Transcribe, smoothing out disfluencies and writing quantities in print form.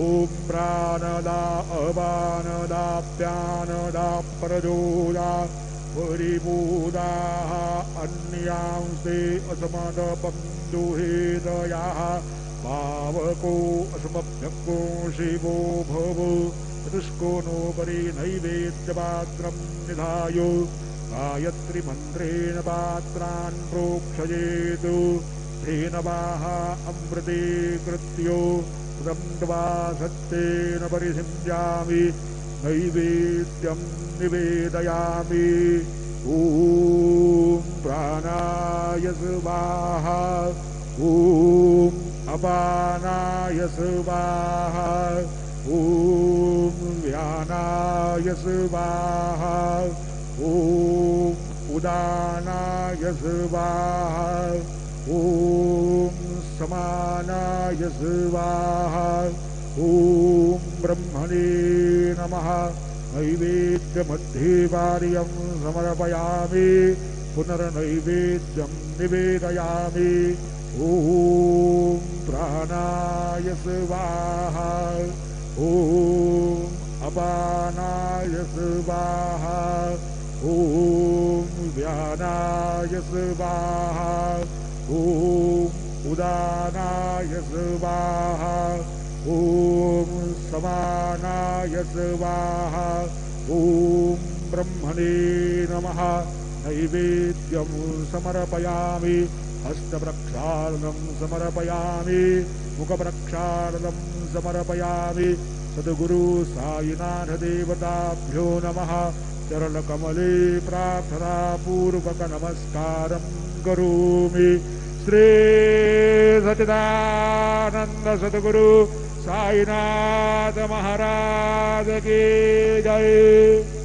ॐ प्राणदा अपानदाप्यानदा प्रजोदा परिबोधाः अन्यांस्ते असमदबन्धुहेदयाः पावको असमभ्यको शिवो भव चतुष्को नोपरि नैवेद्यपात्रं निधाय गायत्रीमन्त्रेण पात्रान् प्रोक्षयेत् धेनवाः अमृते कृत्यो दवा सत्येन परिसिञ्जामि नैवेद्यं निवेदयामि ॐ प्राणाय स्वाहा ॐ अपानाय स्वाहा ॐ व्यानाय स्वाहा ॐ उदानाय स्वाहा ॐ समानाय स्वाहा ॐ ब्रह्मणे नमः नैवेद्यमध्येवार्यं समर्पयामि पुनर्नैवेद्यं निवेदयामि ॐ प्राणाय स्वाहा ॐ अपानाय स्वाहा ॐ व्यानाय स्वाहा ॐ उदानाय स्वाहा ॐ समानाय स्वाहा ॐ ब्रह्मणे नमः नैवेद्यं समर्पयामि हस्तप्रक्षालनं समर्पयामि मुखप्रक्षालनं समर्पयामि सद्गुरु साईनाथ देवताभ्यो नमः चरणकमले प्रार्थनापूर्वक नमस्कारं करोमि श्री सच्चिदानंद सद्गुरु साईनाथ महाराज की जय।